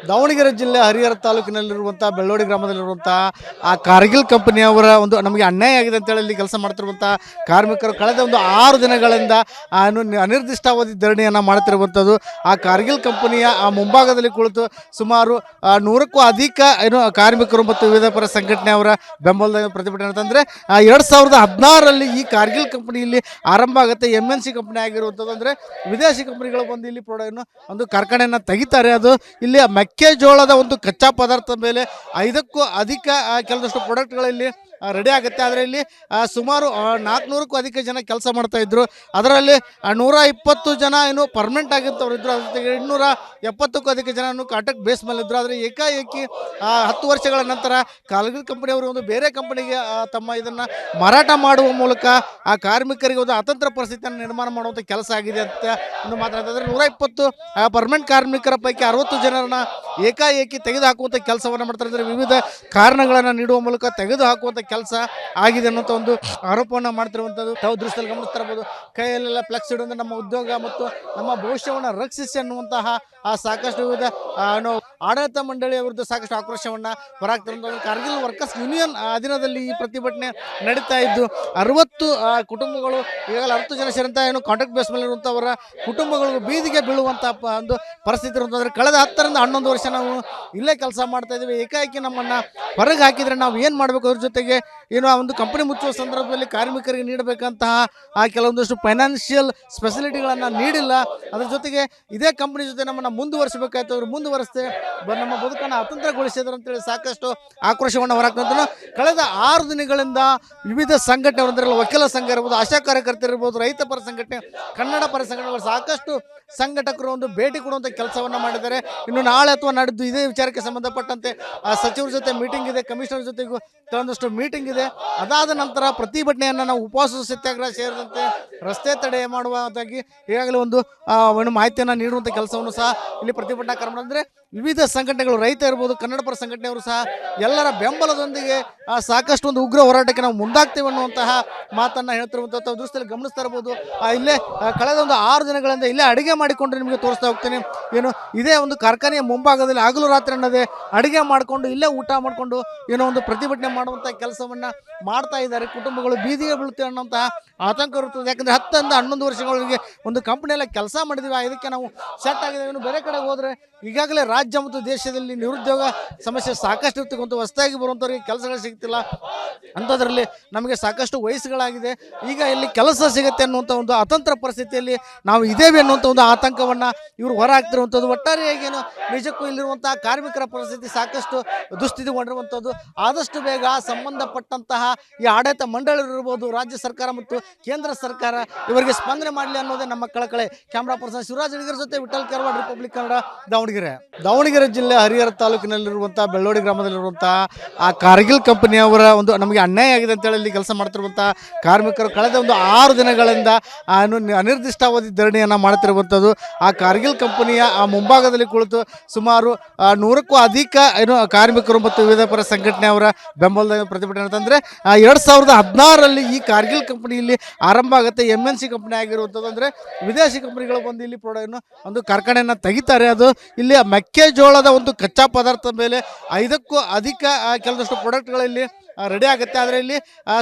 ದಾವಣಗೆರೆ ಜಿಲ್ಲೆ ಹರಿಹರ ತಾಲೂಕಿನಲ್ಲಿರುವಂಥ ಬೆಳ್ಳೋಡಿ ಗ್ರಾಮದಲ್ಲಿರುವಂಥ ಆ ಕಾರ್ಗಿಲ್ ಕಂಪನಿಯವರ ಒಂದು ನಮಗೆ ಅನ್ಯಾಯ ಆಗಿದೆ ಅಂತೇಳಿ ಇಲ್ಲಿ ಕೆಲಸ ಮಾಡ್ತಿರುವಂಥ ಕಾರ್ಮಿಕರು ಕಳೆದ ಒಂದು 6 ದಿನಗಳಿಂದ ಅನಿರ್ದಿಷ್ಟಾವಧಿ ಧರಣಿಯನ್ನು ಮಾಡ್ತಿರುವಂಥದ್ದು. ಆ ಕಾರ್ಗಿಲ್ ಕಂಪನಿಯ ಆ ಮುಂಭಾಗದಲ್ಲಿ ಕುಳಿತು ಸುಮಾರು 100ಕ್ಕೂ ಅಧಿಕ ಕಾರ್ಮಿಕರು ಮತ್ತು ವಿವಿಧ ಪರ ಸಂಘಟನೆಯವರ ಬೆಂಬಲದ ಪ್ರತಿಭಟನೆ ಅಂತಂದರೆ 2016ರಲ್ಲಿ ಈ ಕಾರ್ಗಿಲ್ ಕಂಪನಿಯಲ್ಲಿ ಆರಂಭ ಆಗುತ್ತೆ. MNC ಕಂಪನಿ ಆಗಿರುವಂಥದ್ದು. ಅಂದರೆ ವಿದೇಶಿ ಕಂಪನಿಗಳು ಬಂದು ಇಲ್ಲಿ ಒಂದು ಕಾರ್ಖಾನೆಯನ್ನು ತೆಗಿತಾರೆ. ಅದು ಇಲ್ಲಿ ಮೆಕ್ಕೆಜೋಳದ ಒಂದು ಕಚ್ಚಾ ಪದಾರ್ಥದ ಮೇಲೆ 5ಕ್ಕೂ ಅಧಿಕ ಕೆಲವಷ್ಟು ಪ್ರಾಡಕ್ಟ್ಗಳಲ್ಲಿ ರೆಡಿ ಆಗುತ್ತೆ. ಆದರೆ ಇಲ್ಲಿ ಸುಮಾರು 400ಕ್ಕೂ ಅಧಿಕ ಜನ ಕೆಲಸ ಮಾಡ್ತಾ ಇದ್ರು. ಅದರಲ್ಲಿ 120 ಜನ ಪರ್ಮನೆಂಟ್ ಆಗಿರ್ತವ್ರು ಇದ್ರು. ಅದ್ರ ಜೊತೆಗೆ 270ಕ್ಕೂ ಅಧಿಕ ಜನ ಕಾಂಟ್ರಾಕ್ಟ್ ಬೇಸ್ ಮೇಲೆ ಇದ್ರು. ಆದರೆ ಏಕಾಏಕಿ 10 ವರ್ಷಗಳ ನಂತರ ಕಾರ್ಗಿಲ್ ಕಂಪನಿಯವರು ಒಂದು ಬೇರೆ ಕಂಪನಿಗೆ ತಮ್ಮ ಇದನ್ನು ಮಾರಾಟ ಮಾಡುವ ಮೂಲಕ ಆ ಕಾರ್ಮಿಕರಿಗೆ ಒಂದು ಅತಂತ್ರ ಪರಿಸ್ಥಿತಿಯನ್ನು ನಿರ್ಮಾಣ ಮಾಡುವಂಥ ಕೆಲಸ ಆಗಿದೆ ಅಂತ ಮಾತಾಡ್ತಿದ್ದಾರೆ. 120 ಪರ್ಮನೆಂಟ್ ಕಾರ್ಮಿಕರ ಪೈಕಿ 60 ಜನರನ್ನ ಏಕಾಏಕಿ ತೆಗೆದುಹಾಕುವಂಥ ಕೆಲಸವನ್ನು ಮಾಡ್ತಾ ಇದ್ದಾರೆ. ವಿವಿಧ ಕಾರಣಗಳನ್ನು ನೀಡುವ ಮೂಲಕ ತೆಗೆದುಹಾಕುವಂಥ ಕೆಲಸ ಆಗಿದೆ ಅನ್ನೋಂಥ ಒಂದು ಆರೋಪವನ್ನು ಮಾಡ್ತಿರುವಂಥದ್ದು ತಾವು ದೃಶ್ಯದಲ್ಲಿ ಗಮನಿಸ್ತಾ ಇರ್ಬೋದು. ಕೈಯಲ್ಲೆಲ್ಲ ಫ್ಲೆಕ್ಸ್ ಇಡುವಂಥ ನಮ್ಮ ಉದ್ಯೋಗ ಮತ್ತು ನಮ್ಮ ಭವಿಷ್ಯವನ್ನು ರಕ್ಷಿಸಿ ಅನ್ನುವಂತಹ ಸಾಕಷ್ಟು ವಿವಿಧ ಆಡಳಿತ ಮಂಡಳಿಯ ವಿರುದ್ಧ ಸಾಕಷ್ಟು ಆಕ್ರೋಶವನ್ನು ಹೊರಹಾಕ್ತಿರುವಂಥದ್ದು. ಕಾರ್ಗಿಲ್ ವರ್ಕರ್ಸ್ ಯೂನಿಯನ್ ಅಧೀನದಲ್ಲಿ ಈ ಪ್ರತಿಭಟನೆ ನಡೀತಾ ಇದ್ದು 60 ಕುಟುಂಬಗಳು ಈಗಾಗಲೇ 60 ಜನ ಸೇರಿದಂಥ ಕಾಂಟ್ರಾಕ್ಟ್ ಬೇಸ್ ಮೇಲೆ ಇರುವಂಥವರ ಕುಟುಂಬಗಳು ಬೀದಿಗೆ ಬೀಳುವಂಥ ಒಂದು ಪರಿಸ್ಥಿತಿ ಇರುವಂಥದ್ದು. ಕಳೆದ 10ರಿಂದ 11 ವರ್ಷ ನಾವು ಇಲ್ಲೇ ಕೆಲಸ ಮಾಡ್ತಾ ಇದ್ದೀವಿ. ಏಕಾಏಕಿ ನಮ್ಮನ್ನು ಹೊರಗೆ ಹಾಕಿದರೆ ನಾವು ಏನು ಮಾಡಬೇಕು? ಅದ್ರ ಜೊತೆಗೆ ಆ ಒಂದು ಕಂಪನಿ ಮುಚ್ಚುವ ಸಂದರ್ಭದಲ್ಲಿ ಕಾರ್ಮಿಕರಿಗೆ ನೀಡಬೇಕಂತಹ ಕೆಲವೊಂದಷ್ಟು ಫೈನಾನ್ಷಿಯಲ್ ಫೆಸಿಲಿಟಿಗಳನ್ನು ನೀಡಿಲ್ಲ. ಅದ್ರ ಜೊತೆಗೆ ಇದೇ ಕಂಪನಿ ಜೊತೆ ನಮ್ಮನ್ನು ಮುಂದುವರಿಸಬೇಕಾಯ್ತು. ಅವರು ಮುಂದುವರಿಸದೆ ನಮ್ಮ ಬದುಕನ್ನು ಅತಂತ್ರಗೊಳಿಸಿದ್ರು ಅಂತೇಳಿ ಸಾಕಷ್ಟು ಆಕ್ರೋಶವನ್ನು ಹೊರಹಾಕ್ತಂತ ಕಳೆದ 6 ದಿನಗಳಿಂದ ವಿವಿಧ ಸಂಘಟನೆ ಅಂದರೆ ವಕೀಲ ಸಂಘ ಇರ್ಬೋದು, ಆಶಾ ಕಾರ್ಯಕರ್ತರು ಇರ್ಬೋದು, ರೈತ ಪರ ಸಂಘಟನೆ, ಕನ್ನಡ ಪರ ಸಂಘಟನೆಗಳು ಸಾಕಷ್ಟು ಸಂಘಟಕರು ಒಂದು ಭೇಟಿ ಕೊಡುವಂಥ ಕೆಲಸವನ್ನು ಮಾಡಿದ್ದಾರೆ. ಇನ್ನು ನಾಳೆ ಅಥವಾ ನಾಡಿದ್ದು ಇದೇ ವಿಚಾರಕ್ಕೆ ಸಂಬಂಧಪಟ್ಟಂತೆ ಸಚಿವರ ಜೊತೆ ಮೀಟಿಂಗ್ ಇದೆ, ಕಮಿಷನರ್ ಜೊತೆಗೂ ಕೆಲವೊಂದಷ್ಟು ಮೀಟಿಂಗ್ ಇದೆ. ಅದಾದ ನಂತರ ಪ್ರತಿಭಟನೆಯನ್ನು ನಾವು ಉಪವಾಸ ಸತ್ಯಾಗ್ರಹ ಸೇರಿದಂತೆ ರಸ್ತೆ ತಡೆ ಮಾಡುವುದಾಗಿ ಈಗಾಗಲೇ ಒಂದು ಮಾಹಿತಿಯನ್ನು ನೀಡುವಂಥ ಕೆಲಸವನ್ನು ಸಹ ಇಲ್ಲಿ ಪ್ರತಿಭಟನಾ ಕಾರ್ಯಕ್ರಮ ಅಂದರೆ ವಿವಿಧ ಸಂಘಟನೆಗಳು, ರೈತ ಇರ್ಬೋದು, ಕನ್ನಡ ಪರ ಸಂಘಟನೆಯವರು ಸಹ ಎಲ್ಲರ ಬೆಂಬಲದೊಂದಿಗೆ ಸಾಕಷ್ಟು ಒಂದು ಉಗ್ರ ಹೋರಾಟಕ್ಕೆ ನಾವು ಮುಂದಾಗ್ತೇವೆ ಅನ್ನುವಂತಹ ಮಾತನ್ನು ಹೇಳ್ತಿರುವಂಥ ದೃಶ್ಯದಲ್ಲಿ ಗಮನಿಸ್ತಾ ಇರ್ಬೋದು. ಇಲ್ಲೇ ಕಳೆದ ಒಂದು 6 ದಿನಗಳಿಂದ ಇಲ್ಲೇ ಅಡುಗೆ ಮಾಡಿಕೊಂಡು ನಿಮಗೆ ತೋರಿಸ್ತಾ ಹೋಗ್ತೀನಿ. ಇದೇ ಒಂದು ಕಾರ್ಖಾನೆಯ ಮುಂಭಾಗದಲ್ಲಿ ಹಗಲು ರಾತ್ರಿ ಅನ್ನೋದೇ ಅಡುಗೆ ಮಾಡಿಕೊಂಡು ಇಲ್ಲೇ ಊಟ ಮಾಡಿಕೊಂಡು ಒಂದು ಪ್ರತಿಭಟನೆ ಮಾಡುವಂಥ ಕೆಲಸವನ್ನು ಮಾಡ್ತಾ ಇದ್ದಾರೆ. ಕುಟುಂಬಗಳು ಬೀದಿಗೆ ಬೀಳುತ್ತೇವೆ ಅನ್ನೋಂತಹ ಆತಂಕ ಇರುತ್ತದೆ. ಯಾಕಂದರೆ 10ರಿಂದ 11 ವರ್ಷಗಳಿಗೆ ಒಂದು ಕಂಪನಿಯೆಲ್ಲ ಕೆಲಸ ಮಾಡಿದ್ದೀವಿ, ಇದಕ್ಕೆ ನಾವು ಸೆಟ್ ಆಗಿದ್ದೇವೆ. ಬೇರೆ ಕಡೆ ಹೋದರೆ ಈಗಾಗಲೇ ರಾಜ್ಯ ಮತ್ತು ದೇಶದಲ್ಲಿ ನಿರುದ್ಯೋಗ ಸಮಸ್ಯೆ ಸಾಕಷ್ಟು ಇರ್ತಕ್ಕಂಥ ಹೊಸದಾಗಿ ಬರುವಂಥವ್ರಿಗೆ ಕೆಲಸಗಳು ಸಿಗ್ತಿಲ್ಲ. ಅಂಥದ್ರಲ್ಲಿ ನಮಗೆ ಸಾಕಷ್ಟು ವಯಸ್ಸುಗಳಾಗಿದೆ, ಈಗ ಇಲ್ಲಿ ಕೆಲಸ ಸಿಗುತ್ತೆ ಅನ್ನುವಂಥ ಒಂದು ಅತಂತ್ರ ಪರಿಸ್ಥಿತಿಯಲ್ಲಿ ನಾವು ಇದ್ದೇವೆ ಅನ್ನುವಂಥ ಒಂದು ಆತಂಕವನ್ನು ಇವರು ಹೊರ ಹಾಕ್ತಿರುವಂಥದ್ದು. ಒಟ್ಟಾರೆಯಾಗೇನು ನಿಜಕ್ಕೂ ಇಲ್ಲಿರುವಂತಹ ಕಾರ್ಮಿಕರ ಪರಿಸ್ಥಿತಿ ಸಾಕಷ್ಟು ದುಸ್ಥಿತಿಗೊಂಡಿರುವಂಥದ್ದು. ಆದಷ್ಟು ಬೇಗ ಸಂಬಂಧಪಟ್ಟಂತಹ ಈ ಆಡಳಿತ ಮಂಡಳಿಗಳಿರ್ಬೋದು, ರಾಜ್ಯ ಸರ್ಕಾರ ಮತ್ತು ಕೇಂದ್ರ ಸರ್ಕಾರ ಇವರಿಗೆ ಸ್ಪಂದನೆ ಮಾಡಲಿ ಅನ್ನೋದೇ ನಮ್ಮ ಕಳಕಳೆ. ಕ್ಯಾಮ್ರಾ ಪರ್ಸನ್ ಶಿವರಾಜ್ ಅಡಿಗರ ಜೊತೆ ವಿಠಲ್ ಕೆರವಾಡ್, ರಿಪಬ್ಲಿಕ್ ಕನ್ನಡ, ದಾವಣಗೆರೆ ಜಿಲ್ಲೆ ಹರಿಹರ ತಾಲೂಕಿನಲ್ಲಿರುವಂಥ ಬೆಳ್ಳೋಡಿ ಗ್ರಾಮದಲ್ಲಿರುವಂಥ ಆ ಕಾರ್ಗಿಲ್ ಕಂಪನಿಯವರ ಒಂದು ನಮಗೆ ಅನ್ಯಾಯ ಆಗಿದೆ ಅಂತೇಳಿ ಇಲ್ಲಿ ಕೆಲಸ ಮಾಡ್ತಿರುವಂಥ ಕಾರ್ಮಿಕರು ಕಳೆದ ಒಂದು 6 ದಿನಗಳಿಂದ ಅನಿರ್ದಿಷ್ಟಾವಧಿ ಧರಣಿಯನ್ನು ಮಾಡ್ತಿರುವಂಥದ್ದು. ಆ ಕಾರ್ಗಿಲ್ ಕಂಪನಿಯ ಆ ಮುಂಭಾಗದಲ್ಲಿ ಕುಳಿತು ಸುಮಾರು 100ಕ್ಕೂ ಅಧಿಕ ಕಾರ್ಮಿಕರು ಮತ್ತು ವಿವಿಧ ಪರ ಸಂಘಟನೆಯವರ ಬೆಂಬಲದ ಪ್ರತಿಭಟನೆ ಅಂತಂದರೆ 2016ರಲ್ಲಿ ಈ ಕಾರ್ಗಿಲ್ ಕಂಪನಿಯಲ್ಲಿ ಆರಂಭ ಆಗುತ್ತೆ. MNC ಕಂಪನಿ ಆಗಿರುವಂಥದ್ದು. ಅಂದರೆ ವಿದೇಶಿ ಕಂಪನಿಗಳು ಬಂದು ಇಲ್ಲಿ ಒಂದು ಕಾರ್ಖಾನೆಯನ್ನು ತೆಗಿತಾರೆ. ಅದು ಇಲ್ಲಿ ಮೆಕ್ಕೆಜೋಳದ ಒಂದು ಕಚ್ಚಾ ಪದಾರ್ಥದ ಮೇಲೆ 5ಕ್ಕೂ ಅಧಿಕ ಕೆಲವಷ್ಟು ಪ್ರಾಡಕ್ಟ್ಗಳಲ್ಲಿ ರೆಡಿ ಆಗುತ್ತೆ. ಆದರೆ ಇಲ್ಲಿ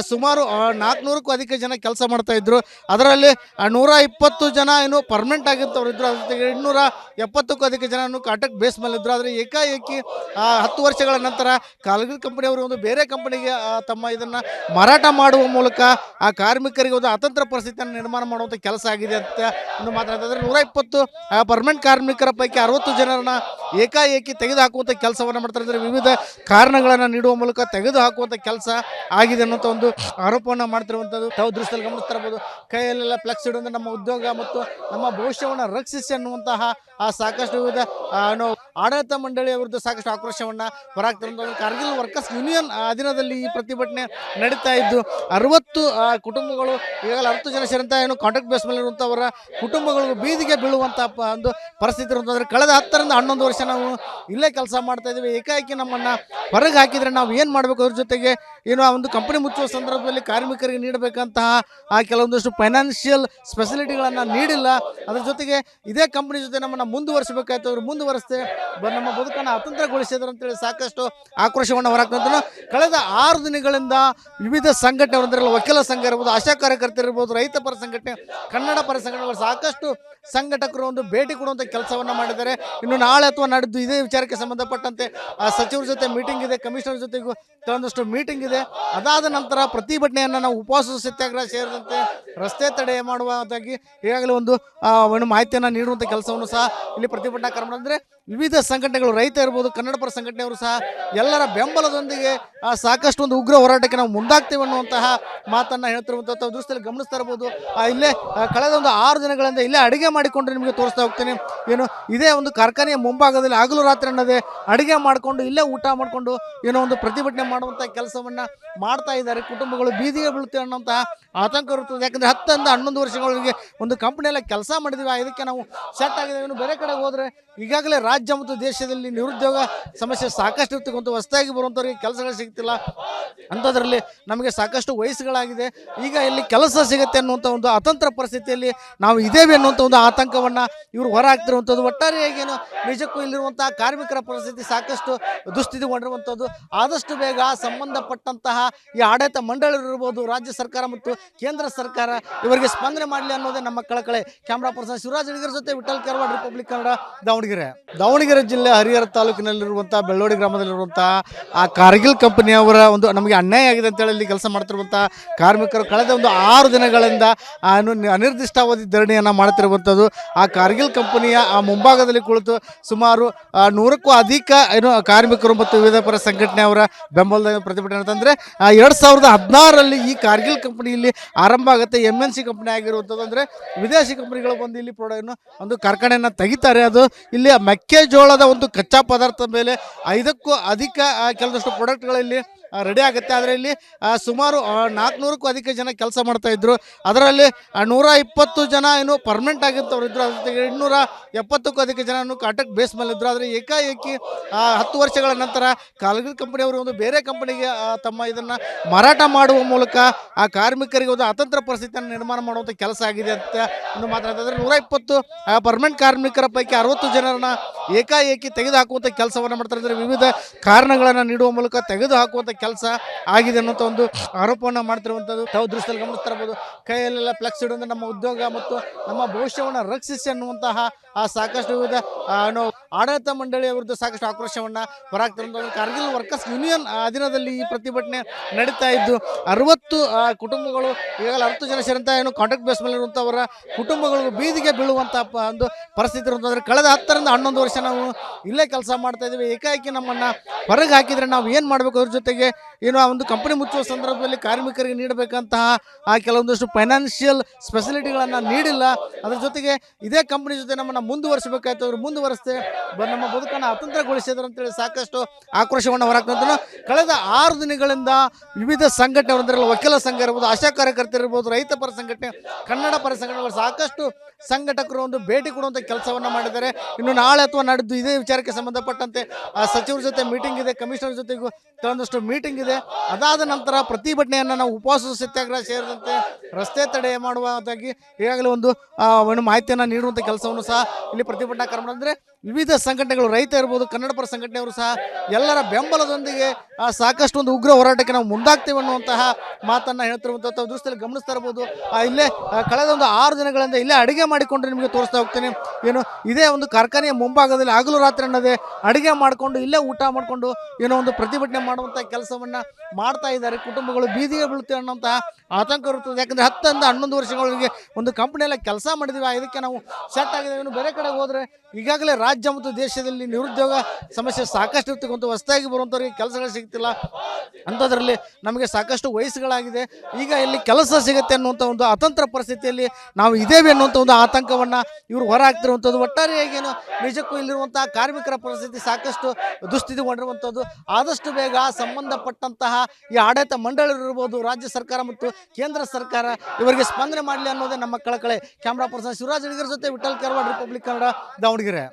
ಸುಮಾರು 400ಕ್ಕೂ ಅಧಿಕ ಜನ ಕೆಲಸ ಮಾಡ್ತಾ ಇದ್ರು. ಅದರಲ್ಲಿ 120 ಜನ ಪರ್ಮನೆಂಟ್ ಆಗಿರ್ತವ್ರು ಇದ್ರು. ಅದ್ರ ಜೊತೆಗೆ 270ಕ್ಕೂ ಅಧಿಕ ಜನ ಕಾಂಟ್ರಾಕ್ಟ್ ಬೇಸ್ ಮೇಲೆ ಇದ್ರು. ಆದರೆ ಏಕಾಏಕಿ 10 ವರ್ಷಗಳ ನಂತರ ಕಾರ್ಗಿಲ್ ಕಂಪನಿಯವರು ಒಂದು ಬೇರೆ ಕಂಪನಿಗೆ ತಮ್ಮ ಇದನ್ನು ಮಾರಾಟ ಮಾಡುವ ಮೂಲಕ ಆ ಕಾರ್ಮಿಕರಿಗೆ ಒಂದು ಅತಂತ್ರ ಪರಿಸ್ಥಿತಿಯನ್ನು ನಿರ್ಮಾಣ ಮಾಡುವಂಥ ಕೆಲಸ ಆಗಿದೆ ಅಂತ ಮಾತಾಡ್ತಿದ್ದಾರೆ. 120 ಪರ್ಮನೆಂಟ್ ಕಾರ್ಮಿಕರ ಪೈಕಿ 60 ಜನರನ್ನ ಏಕಾಏಕಿ ತೆಗೆದುಹಾಕುವಂಥ ಕೆಲಸವನ್ನು ಮಾಡ್ತಾ ಇದ್ದಾರೆ. ವಿವಿಧ ಕಾರಣಗಳನ್ನು ನೀಡುವ ಮೂಲಕ ತೆಗೆದುಹಾಕುವಂಥ ಕೆಲಸ ಆಗಿದೆ ಅನ್ನೋಂಥ ಒಂದು ಆರೋಪವನ್ನು ಮಾಡ್ತಿರುವಂಥದ್ದು ತಾವು ದೃಶ್ಯದಲ್ಲಿ ಗಮನಿಸ್ತಾ ಇರ್ಬೋದು. ಕೈಯಲ್ಲೆಲ್ಲ ಫ್ಲೆಕ್ಸ್ ಇಡುವಂಥ ನಮ್ಮ ಉದ್ಯೋಗ ಮತ್ತು ನಮ್ಮ ಭವಿಷ್ಯವನ್ನು ರಕ್ಷಿಸಿ ಅನ್ನುವಂತಹ ಸಾಕಷ್ಟು ವಿವಿಧ ಆಡಳಿತ ಮಂಡಳಿಯ ವಿರುದ್ಧ ಸಾಕಷ್ಟು ಆಕ್ರೋಶವನ್ನು ಹೊರಹಾಕ್ತಿರುವಂಥದ್ದು. ಕಾರ್ಗಿಲ್ ವರ್ಕರ್ಸ್ ಯೂನಿಯನ್ ಅಧೀನದಲ್ಲಿ ಈ ಪ್ರತಿಭಟನೆ ನಡೀತಾ ಇದ್ದು 60 ಕುಟುಂಬಗಳು ಈಗಾಗಲೇ 10 ಜನ ಸೇರಿದಂಥ ಕಾಂಟ್ರಾಕ್ಟ್ ಬೇಸ್ ಮೇಲೆ ಇರುವಂಥವರ ಕುಟುಂಬಗಳು ಬೀದಿಗೆ ಬೀಳುವಂಥ ಒಂದು ಪರಿಸ್ಥಿತಿ ಇರುವಂಥದ್ದು. ಕಳೆದ 10ರಿಂದ 11 ವರ್ಷ ನಾವು ಇಲ್ಲೇ ಕೆಲಸ ಮಾಡ್ತಾ ಇದ್ದೀವಿ, ಏಕಾಏಕಿ ನಮ್ಮನ್ನು ಹೊರಗೆ ಹಾಕಿದರೆ ನಾವು ಏನು ಮಾಡಬೇಕು? ಅದ್ರ ಜೊತೆಗೆ ಆ ಒಂದು ಕಂಪನಿ ಮುಚ್ಚುವ ಸಂದರ್ಭದಲ್ಲಿ ಕಾರ್ಮಿಕರಿಗೆ ನೀಡಬೇಕಂತಹ ಕೆಲವೊಂದಷ್ಟು ಫೈನಾನ್ಷಿಯಲ್ ಫೆಸಿಲಿಟಿಗಳನ್ನು ನೀಡಿಲ್ಲ. ಅದ್ರ ಜೊತೆಗೆ ಇದೇ ಕಂಪನಿ ಜೊತೆ ನಮ್ಮನ್ನು ನಮ್ಮನ್ನು ಮುಂದುವರಿಸಬೇಕಾಯ್ತು, ಅವರು ಮುಂದುವರಿಸ್ತೆ ನಮ್ಮ ಬದುಕನ್ನು ಅತಂತ್ರಗೊಳಿಸಿದ್ರು ಅಂತೇಳಿ ಸಾಕಷ್ಟು ಆಕ್ರೋಶವನ್ನು ಹೊರಹಾಕ್ತಂತ ಕಳೆದ 6 ದಿನಗಳಿಂದ ವಿವಿಧ ಸಂಘಟನೆ ಅಂದರೆ ವಕೀಲ ಸಂಘ ಇರ್ಬೋದು, ಆಶಾ ಕಾರ್ಯಕರ್ತರು ಇರ್ಬೋದು, ರೈತ ಪರ ಸಂಘಟನೆ, ಕನ್ನಡ ಪರ ಸಂಘಟನೆಗಳು ಸಾಕಷ್ಟು ಸಂಘಟಕರು ಒಂದು ಭೇಟಿ ಕೊಡುವಂಥ ಕೆಲಸವನ್ನು ಮಾಡಿದ್ದಾರೆ. ಇನ್ನು ನಾಳೆ ಅಥವಾ ನಾಡಿದ್ದು ಇದೇ ವಿಚಾರಕ್ಕೆ ಸಂಬಂಧಪಟ್ಟಂತೆ ಸಚಿವರ ಜೊತೆ ಮೀಟಿಂಗ್ ಇದೆ, ಕಮಿಷನರ್ ಜೊತೆಗೂ ಕೆಲವೊಂದಷ್ಟು ಮೀಟಿಂಗ್ ಇದೆ. ಅದಾದ ನಂತರ ಪ್ರತಿಭಟನೆಯನ್ನು ನಾವು ಉಪವಾಸ ಸತ್ಯಾಗ್ರಹ ಸೇರಿದಂತೆ ರಸ್ತೆ ತಡೆ ಮಾಡುವುದಾಗಿ ಈಗಾಗಲೇ ಒಂದು ಮಾಹಿತಿಯನ್ನು ನೀಡುವಂಥ ಕೆಲಸವನ್ನು ಸಹ ಇಲ್ಲಿ ಪ್ರತಿಭಟನಾ ಕಾರ್ಯಕ್ರಮ ಅಂದರೆ ವಿವಿಧ ಸಂಘಟನೆಗಳು, ರೈತ ಇರ್ಬೋದು, ಕನ್ನಡ ಪರ ಸಂಘಟನೆಯವರು ಸಹ ಎಲ್ಲರ ಬೆಂಬಲದೊಂದಿಗೆ ಸಾಕಷ್ಟು ಒಂದು ಉಗ್ರ ಹೋರಾಟಕ್ಕೆ ನಾವು ಮುಂದಾಗ್ತೇವೆ ಅನ್ನುವಂತಹ ಮಾತನ್ನು ಹೇಳ್ತಿರುವಂಥ ದೃಶ್ಯದಲ್ಲಿ ಗಮನಿಸ್ತಾ ಇರ್ಬೋದು. ಇಲ್ಲೇ ಕಳೆದ ಒಂದು 6 ದಿನಗಳಿಂದ ಇಲ್ಲೇ ಅಡುಗೆ ಮಾಡಿಕೊಂಡು ನಿಮಗೆ ತೋರಿಸ್ತಾ ಹೋಗ್ತೇನೆ. ಏನು ಇದೇ ಒಂದು ಕಾರ್ಖಾನೆಯ ಮುಂಭಾಗದಲ್ಲಿ ಹಗಲು ರಾತ್ರಿ ಅನ್ನೋದೇ ಅಡುಗೆ ಮಾಡಿಕೊಂಡು ಇಲ್ಲೇ ಊಟ ಮಾಡಿಕೊಂಡು ಏನೋ ಒಂದು ಪ್ರತಿಭಟನೆ ಮಾಡುವಂಥ ಕೆಲಸವನ್ನು ಮಾಡ್ತಾ ಇದ್ದಾರೆ. ಕುಟುಂಬಗಳು ಬೀದಿಗೆ ಬೀಳುತ್ತೆ ಅನ್ನೋಂತಹ ಆತಂಕ ಇರುತ್ತದೆ. ಯಾಕಂದರೆ 10 11 ವರ್ಷಗಳಿಗೆ ಒಂದು ಕಂಪ್ನಿಯೆಲ್ಲ ಕೆಲಸ ಮಾಡಿದ್ದೀವಿ, ಇದಕ್ಕೆ ನಾವು ಸೆಟ್ ಆಗಿದ್ದೇವೆ. ಇನ್ನು ಬೇರೆ ಕಡೆ ಹೋದರೆ ಈಗಾಗಲೇ ರಾಜ್ಯ ಮತ್ತು ದೇಶದಲ್ಲಿ ನಿರುದ್ಯೋಗ ಸಮಸ್ಯೆ ಸಾಕಷ್ಟು ಇರ್ತಕ್ಕಂಥ ಹೊಸದಾಗಿ ಬರುವಂಥವ್ರಿಗೆ ಕೆಲಸಗಳು ಸಿಗ್ತಿಲ್ಲ. ಅಂಥದ್ರಲ್ಲಿ ನಮಗೆ ಸಾಕಷ್ಟು ವಯಸ್ಸುಗಳಾಗಿದೆ, ಈಗ ಇಲ್ಲಿ ಕೆಲಸ ಸಿಗುತ್ತೆ ಅನ್ನುವಂಥ ಒಂದು ಅತಂತ್ರ ಪರಿಸ್ಥಿತಿಯಲ್ಲಿ ನಾವು ಇದ್ದೇವೆ ಅನ್ನುವಂಥ ಒಂದು ಆತಂಕವನ್ನು ಇವರು ಹೊರ ಹಾಕ್ತಿರುವಂಥದ್ದು. ಒಟ್ಟಾರೆಯಾಗಿ ಏನು ನಿಜಕ್ಕೂ ಇಲ್ಲಿರುವಂಥ ಕಾರ್ಮಿಕರ ಪರಿಸ್ಥಿತಿ ಸಾಕಷ್ಟು ದುಸ್ಥಿತಿಗೊಂಡಿರುವಂಥದ್ದು. ಆದಷ್ಟು ಬೇಗ ಸಂಬಂಧಪಟ್ಟಂತಹ ಈ ಆಡಳಿತ ಮಂಡಳಿರ್ಬೋದು, ರಾಜ್ಯ ಸರ್ಕಾರ ಮತ್ತು ಕೇಂದ್ರ ಸರ್ಕಾರ ಇವರಿಗೆ ಸ್ಪಂದನೆ ಮಾಡಲಿ ಅನ್ನೋದೇ ನಮ್ಮ ಕಳಕಳೆ. ಕ್ಯಾಮ್ರಾ ಪರ್ಸನ್ ಶಿವರಾಜ್ ಅಡಿಗರ ಜೊತೆ ವಿಠಲ್ ಕೆರವಾಡ್, ರಿಪಬ್ಲಿಕ್ ಕನ್ನಡ, ದಾವಣಗೆರೆ ಜಿಲ್ಲೆ ಹರಿಹರ ತಾಲೂಕಿನಲ್ಲಿರುವಂತಹ ಬೆಳ್ಳೋಡಿ ಗ್ರಾಮದಲ್ಲಿರುವಂತಹ ಆ ಕಾರ್ಗಿಲ್ ಕಂಪನಿಯವರ ಒಂದು ನಮಗೆ ಅನ್ಯಾಯ ಆಗಿದೆ ಅಂತೇಳಿ ಇಲ್ಲಿ ಕೆಲಸ ಮಾಡ್ತಿರುವಂತಹ ಕಾರ್ಮಿಕರು ಕಳೆದ ಒಂದು 6 ದಿನಗಳಿಂದ ಅನಿರ್ದಿಷ್ಟಾವಧಿ ಧರಣಿಯನ್ನು ಮಾಡ್ತಿರುವಂಥದ್ದು. ಆ ಕಾರ್ಗಿಲ್ ಕಂಪನಿಯ ಆ ಮುಂಭಾಗದಲ್ಲಿ ಕುಳಿತು ಸುಮಾರು 100ಕ್ಕೂ ಅಧಿಕ ಕಾರ್ಮಿಕರು ಮತ್ತು ವಿವಿಧ ಪರ ಸಂಘಟನೆಯವರ ಬೆಂಬಲದ ಪ್ರತಿಭಟನೆ ಅಂತಂದರೆ 2016ರಲ್ಲಿ ಈ ಕಾರ್ಗಿಲ್ ಕಂಪನಿಯಲ್ಲಿ ಆರಂಭ ಆಗುತ್ತೆ. MNC ಕಂಪನಿ ಆಗಿರುವಂಥದ್ದು. ಅಂದರೆ ವಿದೇಶಿ ಕಂಪನಿಗಳು ಬಂದು ಇಲ್ಲಿ ಒಂದು ಕಾರ್ಖಾನೆಯನ್ನು ತೆಗಿತಾರೆ. ಅದು ಇಲ್ಲಿ ಮೆಕ್ಕೆಜೋಳದ ಒಂದು ಕಚ್ಚಾ ಪದಾರ್ಥದ ಮೇಲೆ 5ಕ್ಕೂ ಅಧಿಕ ಕೆಲವಷ್ಟು ಪ್ರಾಡಕ್ಟ್ಗಳಲ್ಲಿ ರೆಡಿ ಆಗುತ್ತೆ. ಆದರೆ ಇಲ್ಲಿ ಸುಮಾರು 400ಕ್ಕೂ ಅಧಿಕ ಜನ ಕೆಲಸ ಮಾಡ್ತಾ ಇದ್ರು. ಅದರಲ್ಲಿ 120 ಜನ ಪರ್ಮನೆಂಟ್ ಆಗಿರ್ತವ್ರು ಇದ್ರು. ಅದ್ರ ಜೊತೆಗೆ 270ಕ್ಕೂ ಅಧಿಕ ಜನ ಕಾಂಟ್ರಾಕ್ಟ್ ಬೇಸ್ ಮೇಲೆ ಇದ್ರು. ಆದರೆ ಏಕಾಏಕಿ 10 ವರ್ಷಗಳ ನಂತರ ಕಾರ್ಗಿಲ್ ಕಂಪನಿಯವರು ಒಂದು ಬೇರೆ ಕಂಪನಿಗೆ ತಮ್ಮ ಇದನ್ನು ಮಾರಾಟ ಮಾಡುವ ಮೂಲಕ ಆ ಕಾರ್ಮಿಕರಿಗೆ ಒಂದು ಅತಂತ್ರ ಪರಿಸ್ಥಿತಿಯನ್ನು ನಿರ್ಮಾಣ ಮಾಡುವಂಥ ಕೆಲಸ ಆಗಿದೆ ಅಂತ ಮಾತನಾಡ್ತಾರೆ. 120 ಪರ್ಮನೆಂಟ್ ಕಾರ್ಮಿಕರ ಪೈಕಿ 60 ಜನರನ್ನ ಏಕಾಏಕಿ ತೆಗೆದುಹಾಕುವಂಥ ಕೆಲಸವನ್ನು ಮಾಡ್ತಾರೆ. ಅಂದರೆ ವಿವಿಧ ಕಾರಣಗಳನ್ನು ನೀಡುವ ಮೂಲಕ ತೆಗೆದುಹಾಕುವಂಥ ಕೆಲಸ ಆಗಿದೆ ಅನ್ನೋಂಥ ಒಂದು ಆರೋಪವನ್ನು ಮಾಡ್ತಿರುವಂಥದ್ದು ತಾವು ದೃಶ್ಯದಲ್ಲಿ ಗಮನಿಸ್ತಾ ಇರ್ಬೋದು. ಕೈಯಲ್ಲೆಲ್ಲ ಫ್ಲೆಕ್ಸ್ ಇಡೋದು ನಮ್ಮ ಉದ್ಯೋಗ ಮತ್ತು ನಮ್ಮ ಭವಿಷ್ಯವನ್ನು ರಕ್ಷಿಸಿ ಅನ್ನುವಂತಹ ಸಾಕಷ್ಟು ವಿವಿಧ ಆಡಳಿತ ಮಂಡಳಿಯ ವಿರುದ್ಧ ಸಾಕಷ್ಟು ಆಕ್ರೋಶವನ್ನು ಹೊರಹಾಕ್ತಿರುವಂಥದ್ದು. ಕಾರ್ಗಿಲ್ ವರ್ಕರ್ಸ್ ಯೂನಿಯನ್ ಅಧೀನದಲ್ಲಿ ಈ ಪ್ರತಿಭಟನೆ ನಡೀತಾ ಇದ್ದು 60 ಕುಟುಂಬಗಳು ಈಗಾಗಲೇ 60 ಜನ ಸೇರಿದಂಥ ಕಾಂಟ್ರಾಕ್ಟ್ ಬೇಸ್ ಮೇಲೆ ಇರುವಂಥವರ ಕುಟುಂಬಗಳು ಬೀದಿಗೆ ಬೀಳುವಂಥ ಒಂದು ಪರಿಸ್ಥಿತಿ ಇರುವಂಥದ್ದು. ಕಳೆದ 10 ರಿಂದ 11 ವರ್ಷ ನಾವು ಇಲ್ಲೇ ಕೆಲಸ ಮಾಡ್ತಾ ಇದ್ದೀವಿ, ಏಕಾಏಕಿ ನಮ್ಮನ್ನು ಹೊರಗೆ ಹಾಕಿದರೆ ನಾವು ಏನು ಮಾಡಬೇಕು? ಅದ್ರ ಜೊತೆಗೆ ಆ ಒಂದು ಕಂಪನಿ ಮುಚ್ಚುವ ಸಂದರ್ಭದಲ್ಲಿ ಕಾರ್ಮಿಕರಿಗೆ ನೀಡಬೇಕಂತಹ ಕೆಲವೊಂದಷ್ಟು ಫೈನಾನ್ಷಿಯಲ್ ಫೆಸಿಲಿಟಿಗಳನ್ನು ನೀಡಿಲ್ಲ. ಅದ್ರ ಜೊತೆಗೆ ಇದೇ ಕಂಪನಿ ಜೊತೆ ನಮ್ಮನ್ನು ಮುಂದುವರಿಸಬೇಕಾಯ್ತು, ಅವರು ಮುಂದುವರಿಸ್ತೆ ನಮ್ಮ ಬದುಕನ್ನು ಅತಂತ್ರಗೊಳಿಸಿದ್ರು ಅಂತೇಳಿ ಸಾಕಷ್ಟು ಆಕ್ರೋಶವನ್ನು ಹೊರಹಾಕ್ತಂತ ಕಳೆದ 6 ದಿನಗಳಿಂದ ವಿವಿಧ ಸಂಘಟನೆ ಅಂದರೆ ವಕೀಲ ಸಂಘ ಇರ್ಬೋದು, ಆಶಾ ಕಾರ್ಯಕರ್ತರು ಇರ್ಬೋದು, ರೈತ ಪರ ಸಂಘಟನೆ, ಕನ್ನಡ ಪರ ಸಂಘಟನೆಗಳು ಸಾಕಷ್ಟು ಸಂಘಟಕರು ಒಂದು ಭೇಟಿ ಕೊಡುವಂಥ ಕೆಲಸವನ್ನು ಮಾಡಿದ್ದಾರೆ. ಇನ್ನು ನಾಳೆ ಅಥವಾ ನಾಡಿದ್ದು ಇದೇ ವಿಚಾರಕ್ಕೆ ಸಂಬಂಧಪಟ್ಟಂತೆ ಸಚಿವರ ಜೊತೆ ಮೀಟಿಂಗ್ ಇದೆ, ಕಮಿಷನರ್ ಜೊತೆಗೂ ಕೆಲವೊಂದಷ್ಟು ಮೀಟಿಂಗ್ ಇದೆ. ಅದಾದ ನಂತರ ಪ್ರತಿಭಟನೆಯನ್ನು ನಾವು ಉಪವಾಸ ಸತ್ಯಾಗ್ರಹ ಸೇರಿದಂತೆ ರಸ್ತೆ ತಡೆ ಮಾಡುವುದಾಗಿ ಈಗಾಗಲೇ ಒಂದು ಮಾಹಿತಿಯನ್ನು ನೀಡುವಂಥ ಕೆಲಸವನ್ನು ಸಹ ಇಲ್ಲಿ ಪ್ರತಿಭಟನಾ ಕಾರ್ಯಕ್ರಮ ಅಂದರೆ ವಿವಿಧ ಸಂಘಟನೆಗಳು, ರೈತ ಇರ್ಬೋದು, ಕನ್ನಡ ಪರ ಸಂಘಟನೆಯವರು ಸಹ ಎಲ್ಲರ ಬೆಂಬಲದೊಂದಿಗೆ ಸಾಕಷ್ಟು ಒಂದು ಉಗ್ರ ಹೋರಾಟಕ್ಕೆ ನಾವು ಮುಂದಾಗ್ತೇವೆ ಅನ್ನುವಂತಹ ಮಾತನ್ನು ಹೇಳ್ತಿರುವಂಥ ತಾವು ದೃಶ್ಯದಲ್ಲಿ ಗಮನಿಸ್ತಾ ಇರ್ಬೋದು. ಇಲ್ಲೇ ಕಳೆದ ಒಂದು 6 ದಿನಗಳಿಂದ ಇಲ್ಲೇ ಅಡುಗೆ ಮಾಡಿಕೊಂಡು ನಿಮಗೆ ತೋರಿಸ್ತಾ ಹೋಗ್ತೇನೆ. ಏನು ಇದೇ ಒಂದು ಕಾರ್ಖಾನೆಯ ಮುಂಭಾಗದಲ್ಲಿ ಹಗಲು ರಾತ್ರಿ ಅನ್ನೋದೇ ಅಡುಗೆ ಮಾಡಿಕೊಂಡು ಇಲ್ಲೇ ಊಟ ಮಾಡಿಕೊಂಡು ಒಂದು ಪ್ರತಿಭಟನೆ ಮಾಡುವಂಥ ಕೆಲಸವನ್ನು ಮಾಡ್ತಾ ಇದ್ದಾರೆ. ಕುಟುಂಬಗಳು ಬೀದಿಗೆ ಬೀಳುತ್ತೆ ಅನ್ನೋಂತಹ ಆತಂಕ ಇರುತ್ತದೆ. ಯಾಕಂದರೆ 10 ರಿಂದ 11 ವರ್ಷಗಳಿಗೆ ಒಂದು ಕಂಪನಿಯೆಲ್ಲ ಕೆಲಸ ಮಾಡಿದ್ದೀವಿ, ಇದಕ್ಕೆ ನಾವು ಸೆಟ್ ಆಗಿದ್ದೇವೆ. ಇನ್ನು ಬೇರೆ ಕಡೆ ಹೋದರೆ ಈಗಾಗಲೇ ರಾಜ್ಯ ಮತ್ತು ದೇಶದಲ್ಲಿ ನಿರುದ್ಯೋಗ ಸಮಸ್ಯೆ ಸಾಕಷ್ಟು ಇರ್ತಕ್ಕಂಥ ಹೊಸದಾಗಿ ಬರುವಂಥವ್ರಿಗೆ ಕೆಲಸಗಳು ಸಿಗ್ತಿಲ್ಲ. ಅಂಥದ್ರಲ್ಲಿ ನಮಗೆ ಸಾಕಷ್ಟು ವಯಸ್ಸುಗಳಾಗಿದೆ, ಈಗ ಇಲ್ಲಿ ಕೆಲಸ ಸಿಗುತ್ತೆ ಅನ್ನುವಂಥ ಒಂದು ಅತಂತ್ರ ಪರಿಸ್ಥಿತಿಯಲ್ಲಿ ನಾವು ಇದ್ದೇವೆ ಅನ್ನುವಂಥ ಒಂದು ಆತಂಕವನ್ನು ಇವರು ಹೊರ ಹಾಕ್ತಿರುವಂಥದ್ದು. ಒಟ್ಟಾರೆಯಾಗಿ ನಿಜಕ್ಕೂ ಇಲ್ಲಿರುವಂಥ ಕಾರ್ಮಿಕರ ಪರಿಸ್ಥಿತಿ ಸಾಕಷ್ಟು ದುಸ್ಥಿತಿಗೊಂಡಿರುವಂಥದ್ದು. ಆದಷ್ಟು ಬೇಗ ಸಂಬಂಧಪಟ್ಟಂತಹ ಈ ಆಡಳಿತ ಮಂಡಳಿರ್ಬೋದು, ರಾಜ್ಯ ಸರ್ಕಾರ ಮತ್ತು ಕೇಂದ್ರ ಸರ್ಕಾರ ಇವರಿಗೆ ಸ್ಪಂದನೆ ಮಾಡಲಿ ಅನ್ನೋದೇ ನಮ್ಮ ಕಳಕಳೆ. ಕ್ಯಾಮ್ರಾ ಪರ್ಸನ್ ಶಿವರಾಜ್ ಅಡಿಗರ ಜೊತೆ ವಿಠಲ್ ಕೆರವಾಡ್, ರಿಪಬ್ಲಿಕ್ ಕನ್ನಡ, ದಾವಣಗೆರೆ.